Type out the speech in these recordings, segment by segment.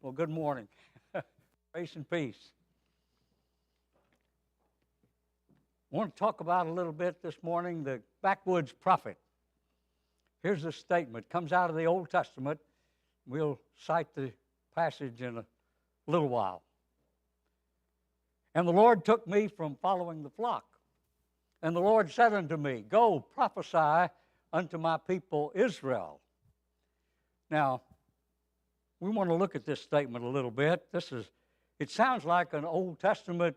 Well, good morning. Grace and peace. I want to talk about a little bit this morning the Backwoods prophet. Here's a statement. It comes out of the Old Testament. We'll cite the passage in a little while. And the Lord took me from following the flock. And the Lord said unto me, Go, prophesy unto my people Israel. Now, we want to look at this statement a little bit. It sounds like an Old Testament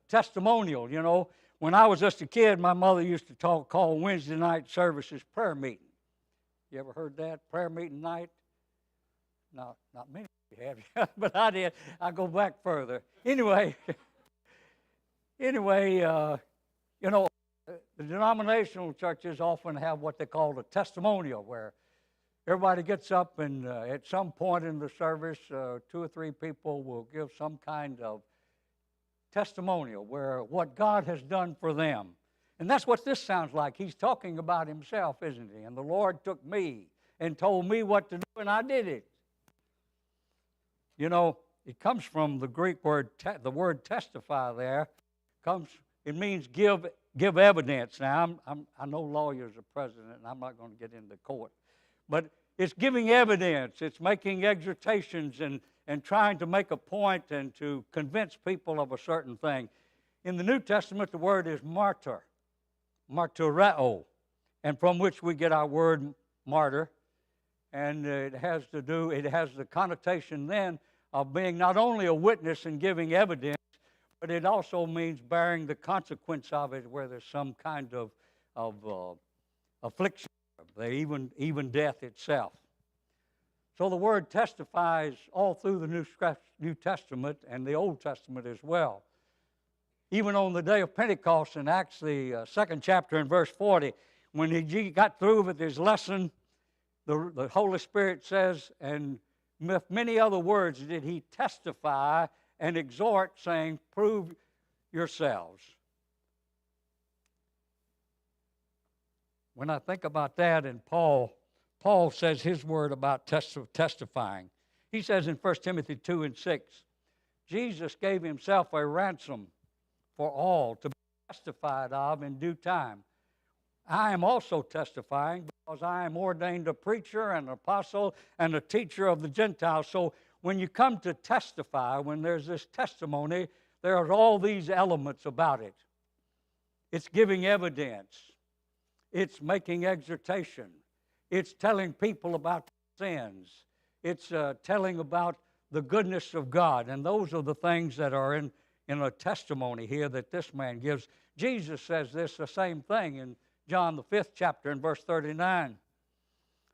testimonial. You know, when I was just a kid, my mother used to call Wednesday night services prayer meeting. You ever heard that? Prayer meeting night? No, not many of you have, but I did. I go back further. Anyway, you know, the denominational churches often have what they call a testimonial, where everybody gets up and at some point in the service, 2 or 3 people will give some kind of testimonial where what God has done for them. And that's what this sounds like. He's talking about himself, isn't he? And the Lord took me and told me what to do, and I did it. You know, it comes from the Greek word, the word testify there. It means give evidence. Now, I know lawyers are present, and I'm not going to get into court. But it's giving evidence. It's making exhortations and trying to make a point and to convince people of a certain thing. In the New Testament, the word is martyr, martyreo, and from which we get our word martyr. And it has the connotation then of being not only a witness and giving evidence, but it also means bearing the consequence of it where there's some kind of affliction, even death itself. So the word testifies all through the New Testament and the Old Testament as well. Even on the day of Pentecost in Acts, the 2nd chapter and verse 40, when he got through with his lesson, the Holy Spirit says, and with many other words did he testify and exhort, saying, prove yourselves. When I think about that, and Paul says his word about testifying. He says in 1 Timothy 2 and 6, Jesus gave himself a ransom for all to be testified of in due time. I am also testifying because I am ordained a preacher and an apostle and a teacher of the Gentiles. So when you come to testify, when there's this testimony, there are all these elements about it. It's giving evidence. It's making exhortation. It's telling people about sins. It's telling about the goodness of God. And those are the things that are in a testimony here that this man gives. Jesus says this, the same thing in John the 5th chapter and verse 39.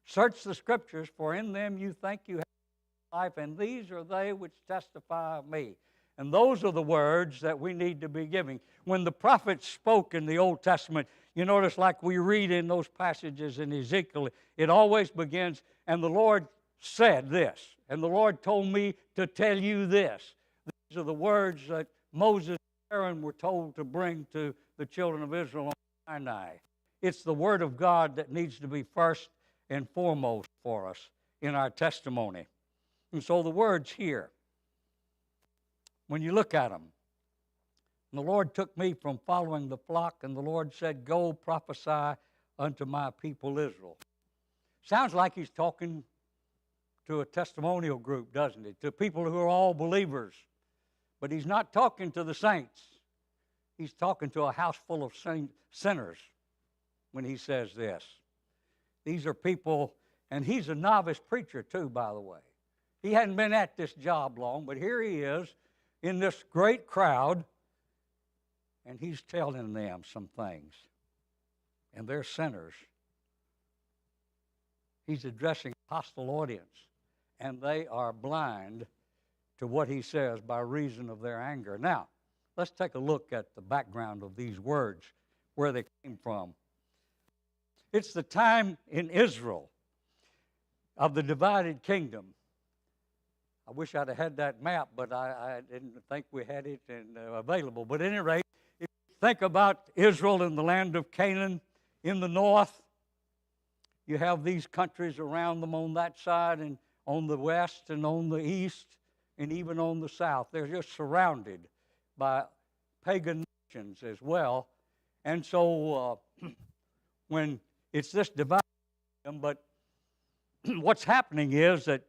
Search the Scriptures, for in them you think you have life, and these are they which testify of me. And those are the words that we need to be giving. When the prophets spoke in the Old Testament, you notice like we read in those passages in Ezekiel, it always begins, and the Lord said this, and the Lord told me to tell you this. These are the words that Moses and Aaron were told to bring to the children of Israel on Sinai. It's the Word of God that needs to be first and foremost for us in our testimony. And so the words here, when you look at them, and the Lord took me from following the flock, and the Lord said, Go prophesy unto my people Israel. Sounds like he's talking to a testimonial group, doesn't it? To people who are all believers. But he's not talking to the saints. He's talking to a house full of sinners when he says this. These are people, and he's a novice preacher too, by the way. He hadn't been at this job long, but here he is in this great crowd, and he's telling them some things. And they're sinners. He's addressing a hostile audience, and they are blind to what he says by reason of their anger. Now, let's take a look at the background of these words, where they came from. It's the time in Israel of the divided kingdom. I wish I'd have had that map, but I didn't think we had it available. But at any rate, if you think about Israel in the land of Canaan in the north, you have these countries around them on that side and on the west and on the east. and even on the south. They're just surrounded by pagan nations as well. And so when it's this dividing them, but what's happening is that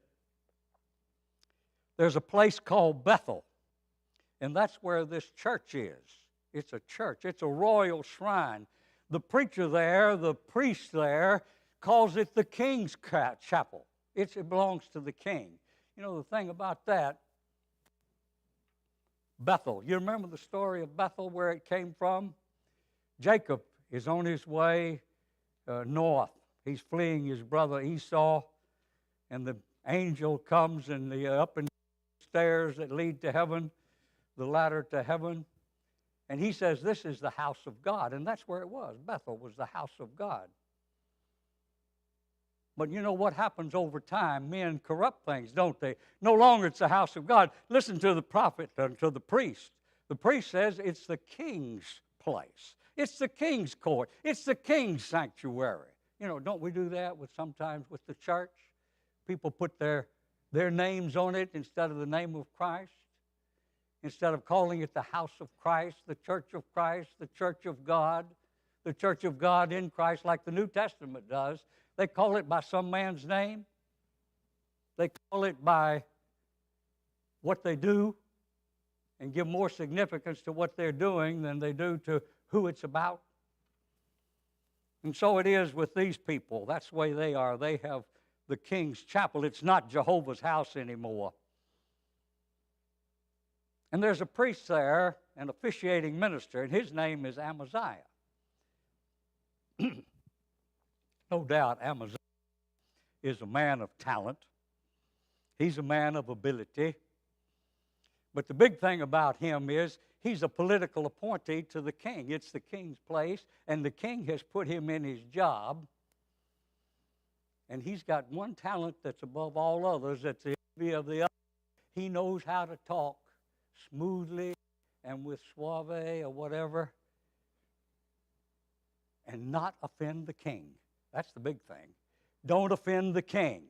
there's a place called Bethel, and that's where this church is. It's a church. It's a royal shrine. The preacher there, the priest there, calls it the King's Chapel. It belongs to the king. You know, the thing about that, Bethel. You remember the story of Bethel, where it came from? Jacob is on his way north. He's fleeing his brother Esau, and the angel comes and the up and stairs that lead to heaven, the ladder to heaven, and he says, this is the house of God, and that's where it was. Bethel was the house of God. But you know what happens over time? Men corrupt things, don't they? No longer it's the house of God. Listen to the prophet and to the priest. The priest says it's the king's place. It's the king's court. It's the king's sanctuary. You know, don't we do that sometimes with the church? People put their names on it instead of the name of Christ. Instead of calling it the house of Christ, the church of Christ, the church of God in Christ, like the New Testament does, they call it by some man's name. They call it by what they do and give more significance to what they're doing than they do to who it's about. And so it is with these people. That's the way they are. They have the King's Chapel. It's not Jehovah's house anymore. And there's a priest there, an officiating minister, and his name is Amaziah. No doubt Amaziah is a man of talent. He's a man of ability. But the big thing about him is he's a political appointee to the king. It's the king's place, and the king has put him in his job. And he's got one talent that's above all others, that's the envy of the other. He knows how to talk smoothly and with suave or whatever and not offend the king. That's the big thing. Don't offend the king.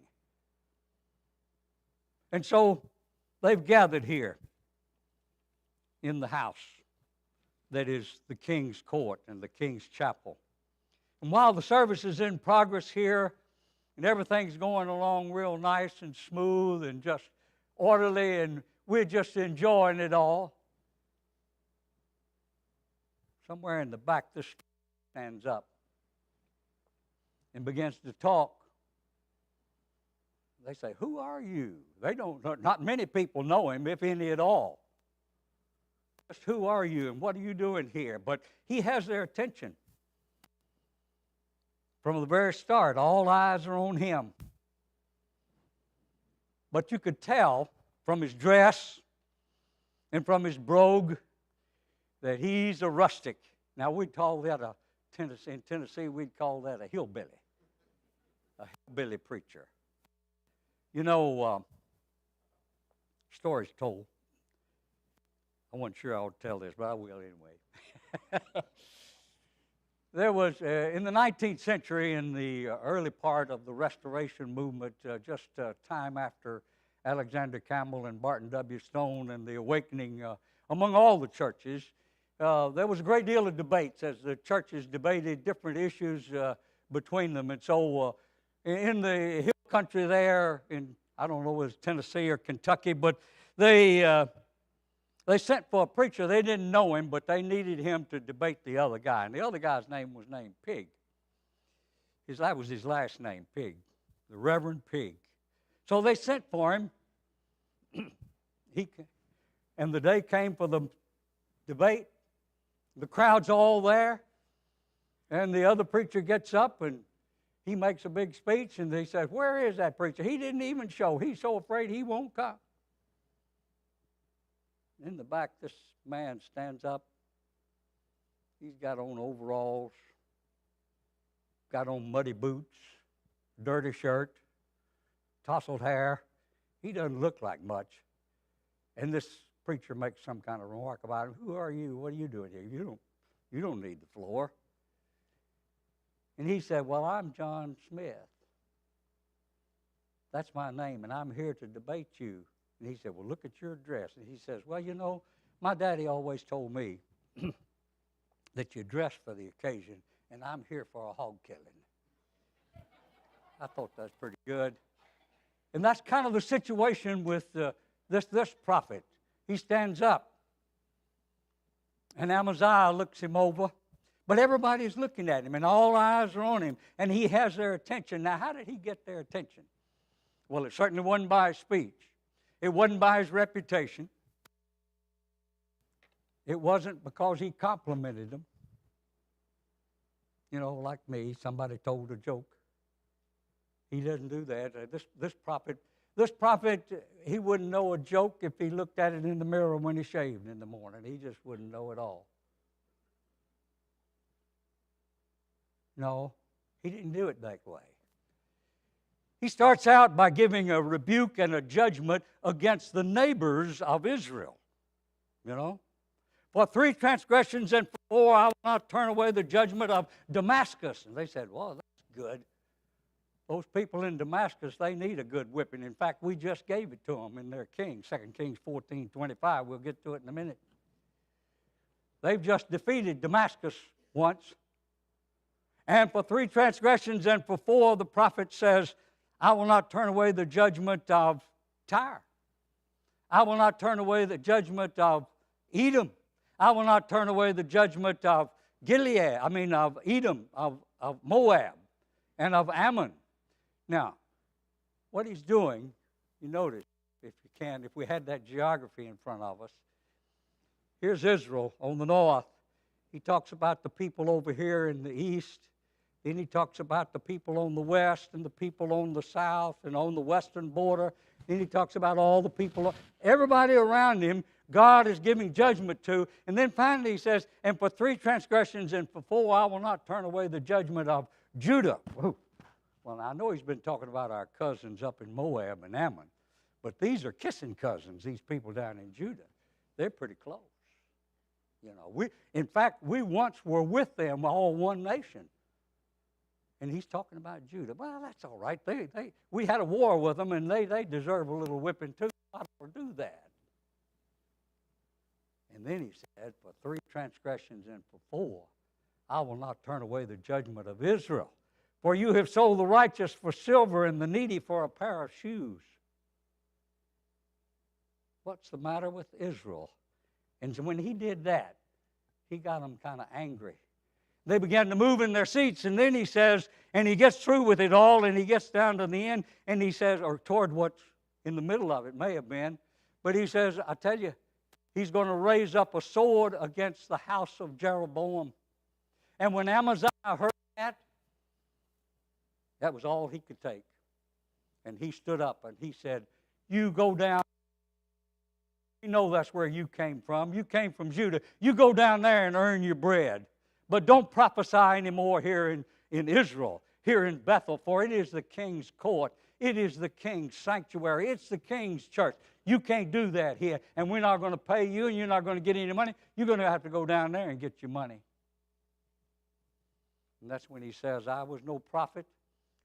And so they've gathered here in the house that is the king's court and the king's chapel. And while the service is in progress here and everything's going along real nice and smooth and just orderly and we're just enjoying it all, somewhere in the back this stands up and begins to talk. They say, "Who are you?" They don't, not many people know him, if any at all. Just who are you and what are you doing here? But he has their attention. From the very start, all eyes are on him. But you could tell from his dress and from his brogue that he's a rustic. Now, we'd call that in Tennessee, we'd call that a hillbilly preacher. You know, stories told. I wasn't sure I would tell this, but I will anyway. There was, in the 19th century, in the early part of the Restoration movement, just time after Alexander Campbell and Barton W. Stone and the awakening among all the churches, there was a great deal of debates as the churches debated different issues between them. And so in the hill country there, in, I don't know if it was Tennessee or Kentucky, but they sent for a preacher. They didn't know him, but they needed him to debate the other guy. And the other guy's name was named Pig. That was his last name, Pig, the Reverend Pig. So they sent for him. And the day came for the debate. The crowd's all there. And the other preacher gets up and he makes a big speech. And they said, "Where is that preacher? He didn't even show. He's so afraid he won't come." In the back, this man stands up. He's got on overalls, got on muddy boots, dirty shirt, tousled hair. He doesn't look like much. And this preacher makes some kind of remark about him. "Who are you? What are you doing here? You don't need the floor." And he said, "Well, I'm John Smith. That's my name, and I'm here to debate you And he said, well, look at your dress. And he says, well, you know, my daddy always told me that you dress for the occasion, and I'm here for a hog killing. I thought that's pretty good. And that's kind of the situation with this prophet. He stands up, and Amaziah looks him over, but everybody's looking at him, and all eyes are on him, and he has their attention. Now, how did he get their attention? Well, it certainly wasn't by his speech. It wasn't by his reputation. It wasn't because he complimented them. You know, like me, somebody told a joke. He doesn't do that. This prophet, he wouldn't know a joke if he looked at it in the mirror when he shaved in the morning. He just wouldn't know it all. No, he didn't do it that way. He starts out by giving a rebuke and a judgment against the neighbors of Israel. You know? For 3 transgressions and for 4, I will not turn away the judgment of Damascus. And they said, well, that's good. Those people in Damascus, they need a good whipping. In fact, we just gave it to them in their king, 2 Kings 14:25. We'll get to it in a minute. They've just defeated Damascus once. And for 3 transgressions and for 4, the prophet says, I will not turn away the judgment of Tyre. I will not turn away the judgment of Edom. I will not turn away the judgment of of Edom, of Moab, and of Ammon. Now, what he's doing, you notice, if you can, if we had that geography in front of us, here's Israel on the north. He talks about the people over here in the east. Then he talks about the people on the west and the people on the south and on the western border. Then he talks about all the people, everybody around him, God is giving judgment to. And then finally he says, and for 3 transgressions and for 4, I will not turn away the judgment of Judah. Whoa. Well, I know he's been talking about our cousins up in Moab and Ammon, but these are kissing cousins, these people down in Judah. They're pretty close. You know, in fact, we once were with them, all one nation. And he's talking about Judah. Well, that's all right. We had a war with them, and they deserve a little whipping too. I don't do that. And then he said, for 3 transgressions and for 4, I will not turn away the judgment of Israel. For you have sold the righteous for silver and the needy for a pair of shoes. What's the matter with Israel? And so when he did that, he got them kind of angry. They began to move in their seats, and then he says, and he gets through with it all, and he gets down to the end, and he says, or toward what's in the middle of it, may have been, but he says, I tell you, he's going to raise up a sword against the house of Jeroboam. And when Amaziah heard that was all he could take. And he stood up and he said, you go down. You know that's where you came from. You came from Judah. You go down there and earn your bread. But don't prophesy anymore here in Israel, here in Bethel, for it is the king's court. It is the king's sanctuary. It's the king's church. You can't do that here. And we're not going to pay you, and you're not going to get any money. You're going to have to go down there and get your money. And that's when he says, I was no prophet,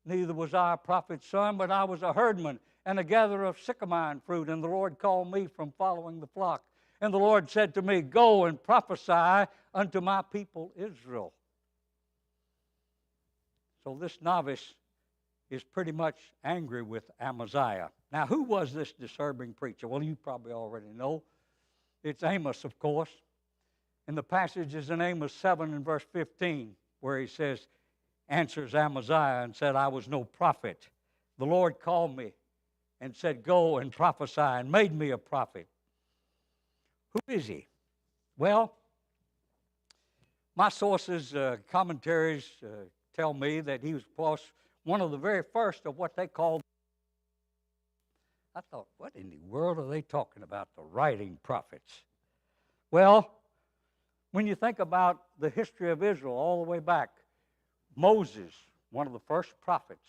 neither was I a prophet's son, but I was a herdman and a gatherer of sycamore fruit, and the Lord called me from following the flock. And the Lord said to me, go and prophesy unto my people Israel. So this novice is pretty much angry with Amaziah. Now, who was this disturbing preacher? Well, you probably already know. It's Amos, of course. And the passage is in Amos 7 and verse 15, where he says, answers Amaziah and said, I was no prophet. The Lord called me and said, go and prophesy, and made me a prophet. Who is he? Well, my sources, commentaries tell me that he was one of the very first of what they called. I thought, what in the world are they talking about, the writing prophets? Well, when you think about the history of Israel all the way back, Moses, one of the first prophets,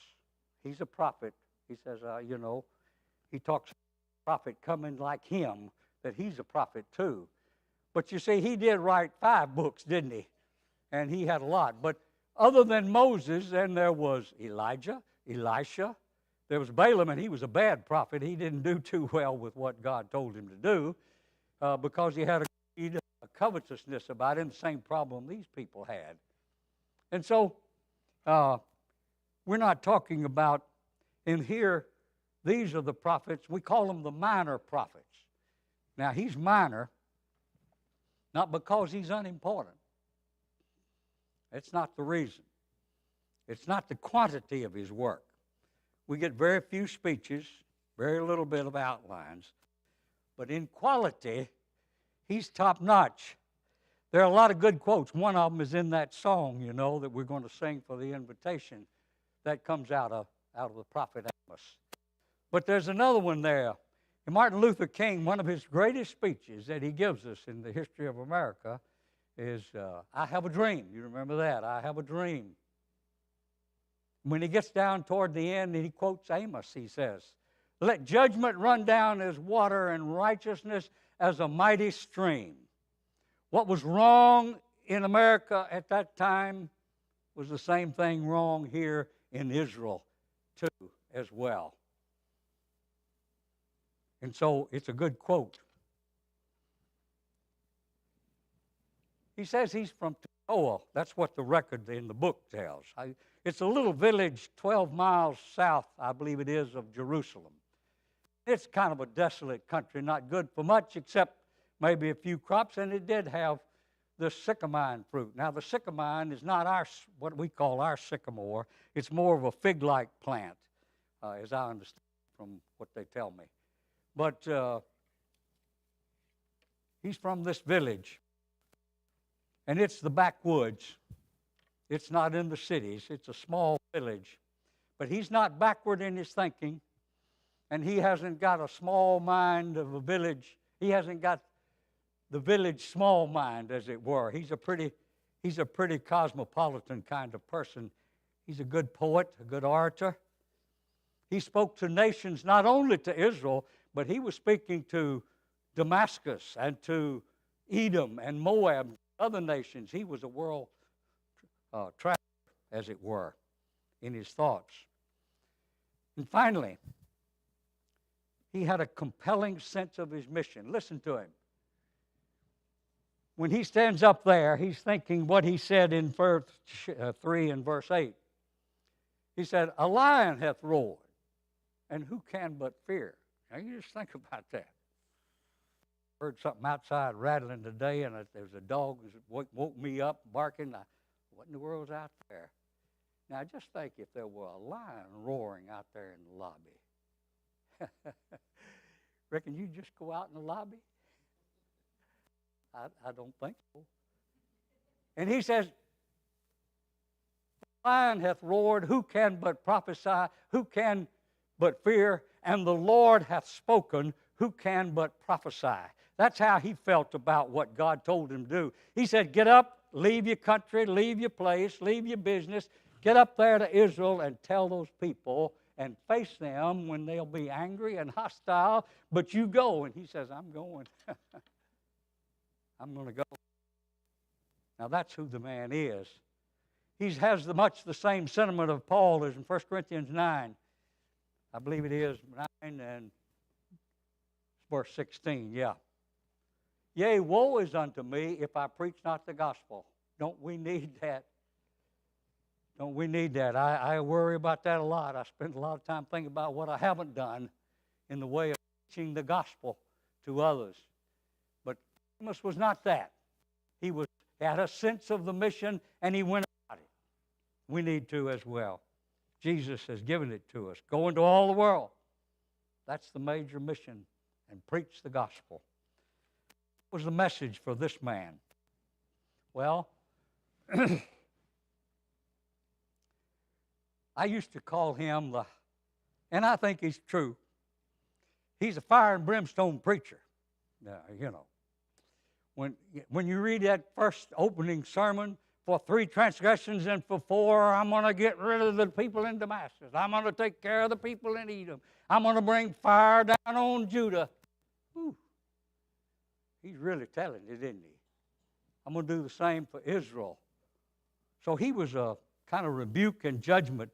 he's a prophet. He says, he talks about a prophet coming like him, that he's a prophet too. But you see, he did write 5 books, didn't he? And he had a lot. But other than Moses, then there was Elijah, Elisha, There was Balaam, and he was a bad prophet. He didn't do too well with what God told him to do because he had a covetousness about him, the same problem these people had. And so we're not talking about, in here, these are the prophets. We call them the minor prophets. Now, he's minor, not because he's unimportant. It's not the reason. It's not the quantity of his work. We get very few speeches, very little bit of outlines. But in quality, he's top-notch. There are a lot of good quotes. One of them is in that song, you know, that we're going to sing for the invitation. That comes out of the prophet Amos. But there's another one there. And Martin Luther King, one of his greatest speeches that he gives us in the history of America is, I have a dream. You remember that? I have a dream. When he gets down toward the end and he quotes Amos, he says, let judgment run down as water and righteousness as a mighty stream. What was wrong in America at that time was the same thing wrong here in Israel too as well. And so it's a good quote. He says he's from Tekoa. That's what the record in the book tells. It's a little village 12 miles south, I believe it is, of Jerusalem. It's kind of a desolate country, not good for much except maybe a few crops, and it did have the sycamore fruit. Now, the sycamore is not what we call our sycamore. It's more of a fig-like plant, as I understand from what they tell me. But he's from this village, and it's the backwoods. It's not in the cities. It's a small village. But he's not backward in his thinking, and he hasn't got a small mind of a village. He hasn't got the village small mind, as it were. He's a pretty cosmopolitan kind of person. He's a good poet, a good orator. He spoke to nations, not only to Israel, but he was speaking to Damascus and to Edom and Moab, other nations. He was a world traveler, as it were, in his thoughts. And finally, he had a compelling sense of his mission. Listen to him. When he stands up there, he's thinking what he said in verse 3 and verse 8. He said, a lion hath roared, and who can but fear? Now, you just think about that. I heard something outside rattling today, and there was a dog that woke me up barking. What in the world's out there? Now, just think if there were a lion roaring out there in the lobby. Reckon you just go out in the lobby? I don't think so. And he says, the lion hath roared, who can but prophesy? Who can but fear? And the Lord hath spoken, who can but prophesy? That's how he felt about what God told him to do. He said, get up, leave your country, leave your place, leave your business, get up there to Israel and tell those people and face them when they'll be angry and hostile, but you go. And he says, I'm going. I'm going to go. Now, that's who the man is. He has much the same sentiment of Paul as in 1 Corinthians 9. I believe it is 9 and verse 16, yeah. Yea, woe is unto me if I preach not the gospel. Don't we need that? Don't we need that? I worry about that a lot. I spend a lot of time thinking about what I haven't done in the way of preaching the gospel to others. But Amos was not that. He had a sense of the mission, and he went about it. We need to as well. Jesus has given it to us. Go into all the world. That's the major mission, and preach the gospel. What was the message for this man? Well, I used to call him and I think he's true, he's a fire and brimstone preacher. You know, when you read that first opening sermon, for 3 transgressions and for 4, I'm going to get rid of the people in Damascus. I'm going to take care of the people in Edom. I'm going to bring fire down on Judah. Whew. He's really telling it, isn't he? I'm going to do the same for Israel. So he was a kind of rebuke and judgment,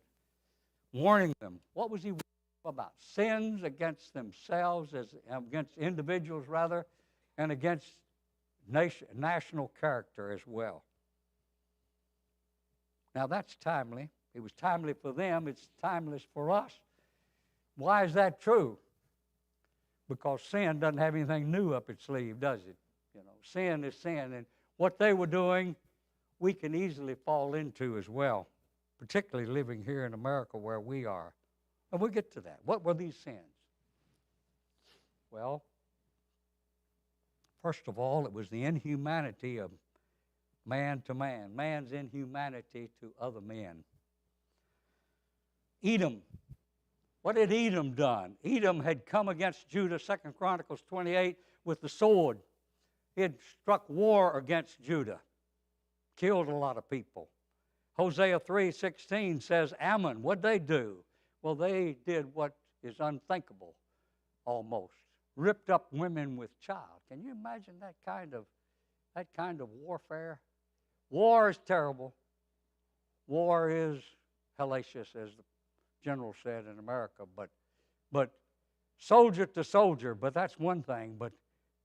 warning them. What was he? about sins against themselves, against individuals rather, and against national character as well. Now that's timely. It was timely for them. It's timeless for us. Why is that true? Because sin doesn't have anything new up its sleeve, does it? You know, sin is sin, and what they were doing, we can easily fall into as well, particularly living here in America where we are. And we'll get to that. What were these sins? Well, first of all, it was the inhumanity of man to man, man's inhumanity to other men. Edom. What had Edom done? Edom had come against Judah, 2 Chronicles 28, with the sword. He had struck war against Judah, killed a lot of people. Hosea 3:16 says, Ammon, what'd they do? Well, they did what is unthinkable, almost. Ripped up women with child. Can you imagine that kind of warfare? War is terrible. War is hellacious, as the general said in America, but soldier to soldier, but that's one thing. But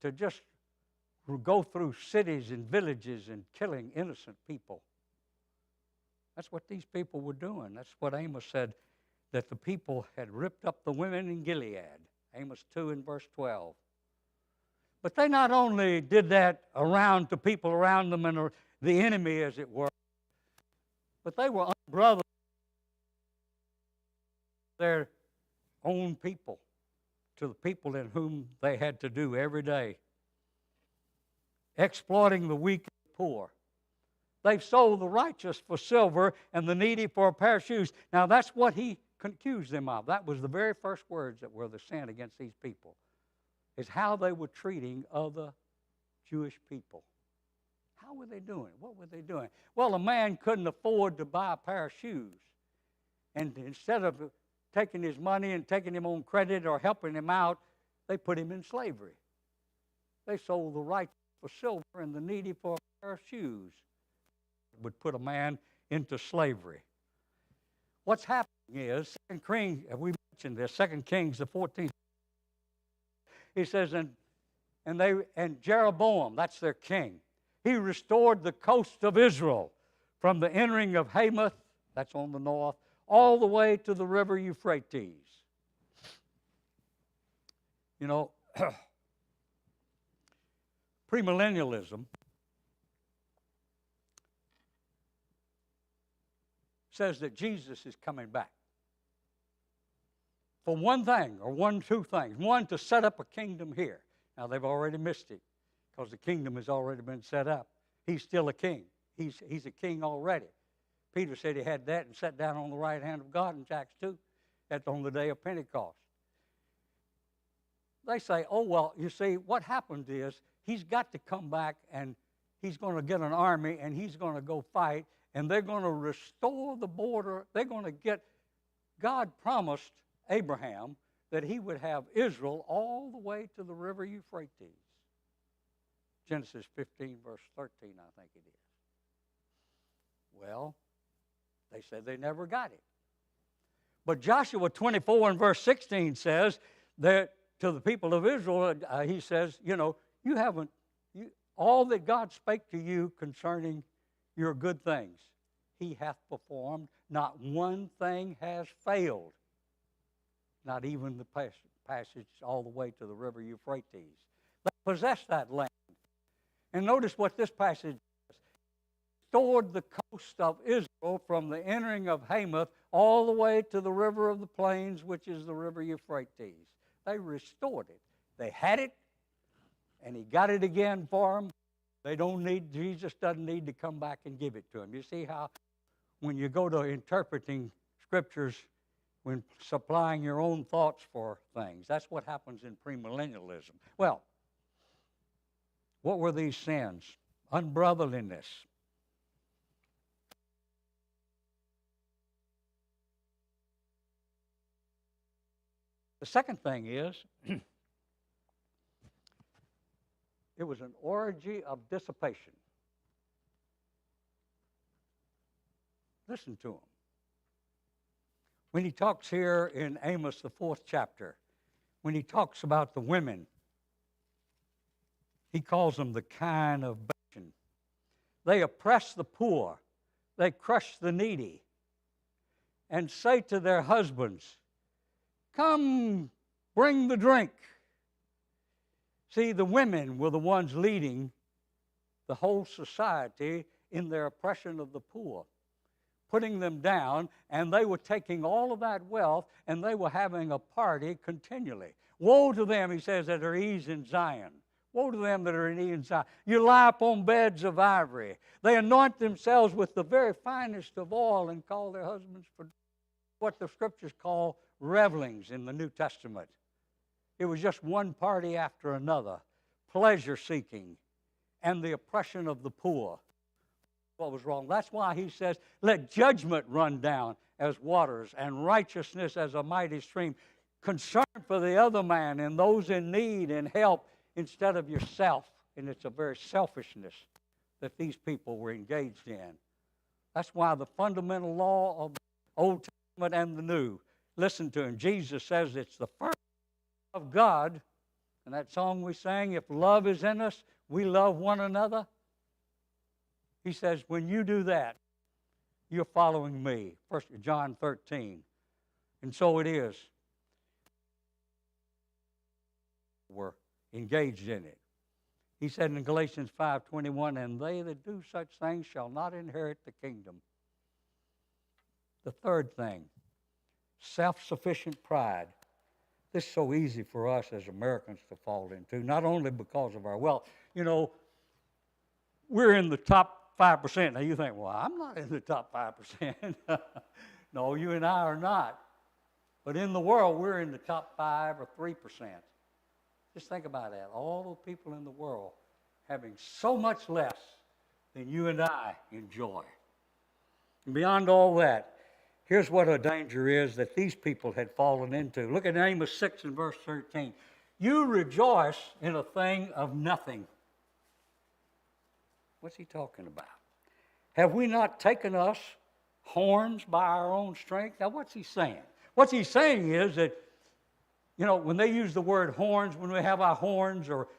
to just go through cities and villages and killing innocent people, that's what these people were doing. That's what Amos said, that the people had ripped up the women in Gilead. Amos 2 and verse 12. But they not only did that around to people around them and the enemy, as it were, but they were unbrotherly to their own people, to the people in whom they had to do every day. Exploiting the weak and the poor. They've sold the righteous for silver and the needy for a pair of shoes. Now that's what he accused them of. That was the very first words that were the sin against these people, is how they were treating other Jewish people. How were they doing? What were they doing? Well, a man couldn't afford to buy a pair of shoes. And instead of taking his money and taking him on credit or helping him out, they put him in slavery. They sold the righteous for silver and the needy for a pair of shoes. It would put a man into slavery. What's happening is, we mentioned this, 2 Kings, the 14th. He says, and Jeroboam, that's their king, he restored the coast of Israel from the entering of Hamath, that's on the north, all the way to the river Euphrates. You know, premillennialism says that Jesus is coming back for one thing, or two things. One, to set up a kingdom here. Now, they've already missed it because the kingdom has already been set up. He's still a king. He's a king already. Peter said he had that and sat down on the right hand of God in Acts 2 on the day of Pentecost. They say, oh, well, you see, what happened is he's got to come back and he's going to get an army and he's going to go fight and they're going to restore the border. They're going to get, God promised Abraham that he would have Israel all the way to the river Euphrates. Genesis 15, verse 13, I think it is. Well, they said they never got it. But Joshua 24 and verse 16 says that to the people of Israel, he says, you know, all that God spake to you concerning your good things, he hath performed. Not one thing has failed. Not even the passage all the way to the river Euphrates. They possessed that land. And notice what this passage says. Restored the coast of Israel from the entering of Hamath all the way to the river of the plains, which is the river Euphrates. They restored it. They had it, and he got it again for them. Jesus doesn't need to come back and give it to them. You see how when you go to interpreting scriptures, when supplying your own thoughts for things, that's what happens in premillennialism. Well, what were these sins? Unbrotherliness. The second thing is, it was an orgy of dissipation. Listen to them. When he talks here in Amos, the 4th chapter, when he talks about the women, he calls them the kine of Bashan. They oppress the poor, they crush the needy, and say to their husbands, "Come, bring the drink." See, the women were the ones leading the whole society in their oppression of the poor, putting them down, and they were taking all of that wealth and they were having a party continually. Woe to them, he says, that are ease in Zion. Woe to them that are in ease in Zion. You lie upon beds of ivory. They anoint themselves with the very finest of oil and call their husbands for what the scriptures call revelings in the New Testament. It was just one party after another, pleasure seeking and the oppression of the poor. What was wrong? That's why he says, let judgment run down as waters and righteousness as a mighty stream. Concern for the other man and those in need and help instead of yourself. And it's a very selfishness that these people were engaged in. That's why the fundamental law of the Old Testament and the New, listen to him. Jesus says it's the first of God. And that song we sang, if love is in us, we love one another. He says, when you do that, you're following me. 1 John 13. And so it is. We're engaged in it. He said in Galatians 5:21, and they that do such things shall not inherit the kingdom. The third thing, self-sufficient pride. This is so easy for us as Americans to fall into, not only because of our wealth. You know, we're in the top 5%. Now you think, well, I'm not in the top 5%. No, you and I are not. But in the world, we're in the top 5 or 3%. Just think about that. All the people in the world having so much less than you and I enjoy. And beyond all that, here's what a danger is that these people had fallen into. Look at Amos 6 and verse 13. You rejoice in a thing of nothing. What's he talking about? Have we not taken us horns by our own strength? Now, what's he saying? What he's saying is that, you know, when they use the word horns, when we have our horns, or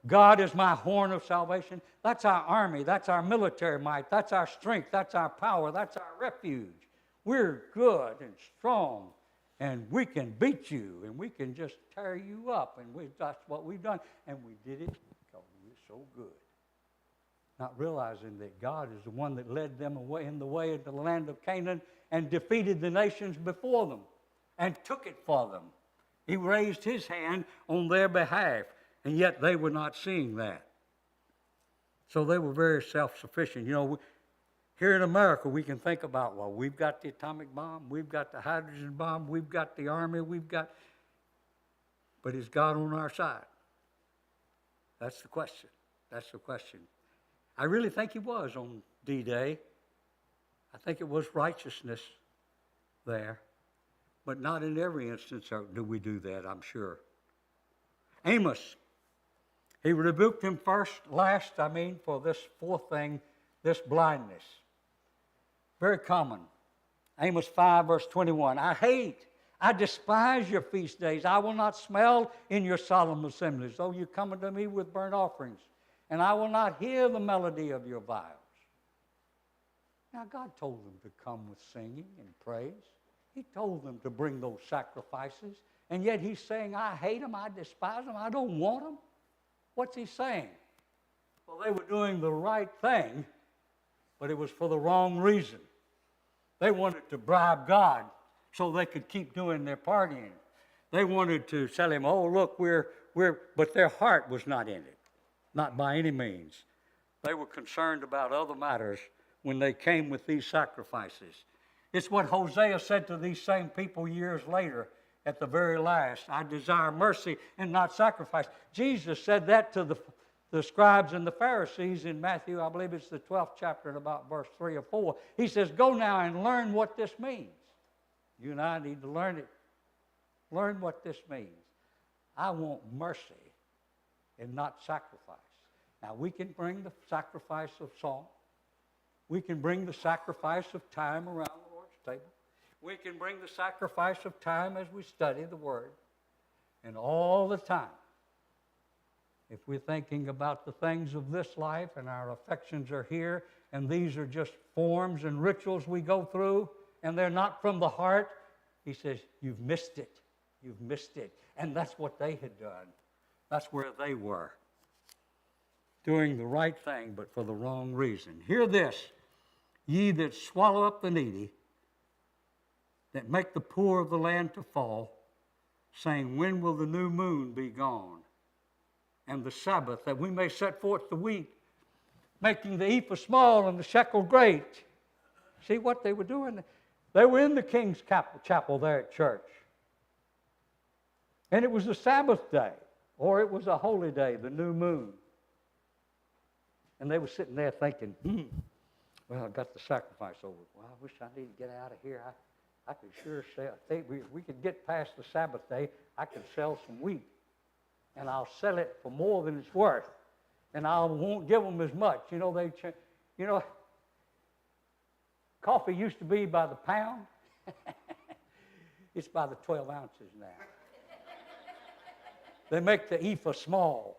God is my horn of salvation, that's our army, that's our military might, that's our strength, that's our power, that's our refuge. We're good and strong, and we can beat you, and we can just tear you up, and that's what we've done. And we did it because we're so good. Not realizing that God is the one that led them away in the way of the land of Canaan and defeated the nations before them and took it for them. He raised his hand on their behalf, and yet they were not seeing that. So they were very self-sufficient. You know, here in America, we can think about, well, we've got the atomic bomb, we've got the hydrogen bomb, we've got the army, but is God on our side? That's the question. That's the question. I really think he was on D-Day. I think it was righteousness there. But not in every instance do we do that, I'm sure. Amos, he rebuked him for this fourth thing, this blindness. Very common. Amos 5, verse 21. I despise your feast days. I will not smell in your solemn assemblies, though you come unto me with burnt offerings. And I will not hear the melody of your viols. Now, God told them to come with singing and praise. He told them to bring those sacrifices. And yet he's saying, I hate them, I despise them, I don't want them. What's he saying? Well, they were doing the right thing, but it was for the wrong reason. They wanted to bribe God so they could keep doing their partying. They wanted to tell him, oh, look, but their heart was not in it. Not by any means. They were concerned about other matters when they came with these sacrifices. It's what Hosea said to these same people years later at the very last. I desire mercy and not sacrifice. Jesus said that to the scribes and the Pharisees in Matthew, I believe it's the 12th chapter and about verse 3 or 4. He says, go now and learn what this means. You and I need to learn it. Learn what this means. I want mercy and not sacrifice. Now, we can bring the sacrifice of song. We can bring the sacrifice of time around the Lord's table. We can bring the sacrifice of time as we study the Word. And all the time, if we're thinking about the things of this life and our affections are here, and these are just forms and rituals we go through, and they're not from the heart, he says, you've missed it. You've missed it. And that's what they had done. That's where they were. Doing the right thing, but for the wrong reason. Hear this, ye that swallow up the needy, that make the poor of the land to fall, saying, when will the new moon be gone? And the Sabbath, that we may set forth the week, making the ephah small and the shekel great. See what they were doing? They were in the king's chapel there at church. And it was the Sabbath day, or it was a holy day, the new moon. And they were sitting there thinking, well, I got the sacrifice over. Well, I wish I need to get out of here. I could sure sell. If we could get past the Sabbath day, I could sell some wheat. And I'll sell it for more than it's worth. And I won't give them as much. Coffee used to be by the pound. It's by the 12 ounces now. They make the ephah small.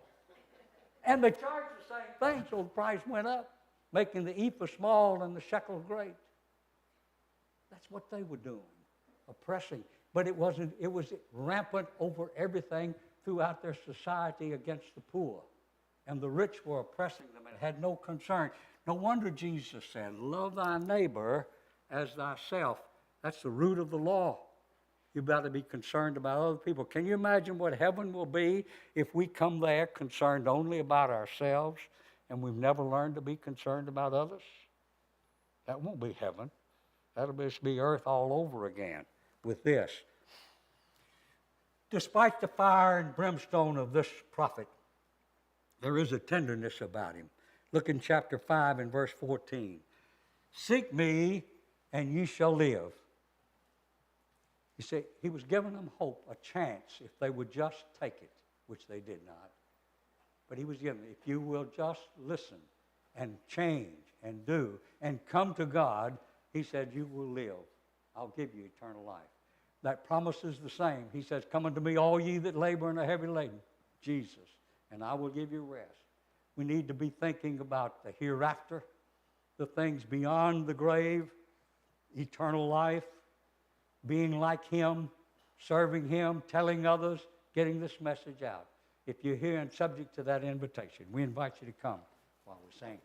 And they charge the same thing, so the price went up, making the ephah small and the shekel great. That's what they were doing, oppressing. But it was rampant over everything throughout their society against the poor. And the rich were oppressing them and had no concern. No wonder Jesus said, love thy neighbor as thyself. That's the root of the law. You've got to be concerned about other people. Can you imagine what heaven will be if we come there concerned only about ourselves and we've never learned to be concerned about others? That won't be heaven. That'll just be earth all over again with this. Despite the fire and brimstone of this prophet, there is a tenderness about him. Look in chapter 5 and verse 14. Seek me, and ye shall live. You see, he was giving them hope, a chance, if they would just take it, which they did not. But he was giving them, if you will just listen and change and do and come to God, he said, you will live. I'll give you eternal life. That promise is the same. He says, come unto me, all ye that labor and are heavy laden, Jesus, and I will give you rest. We need to be thinking about the hereafter, the things beyond the grave, eternal life, being like him, serving him, telling others, getting this message out. If you're here and subject to that invitation, we invite you to come while we sing.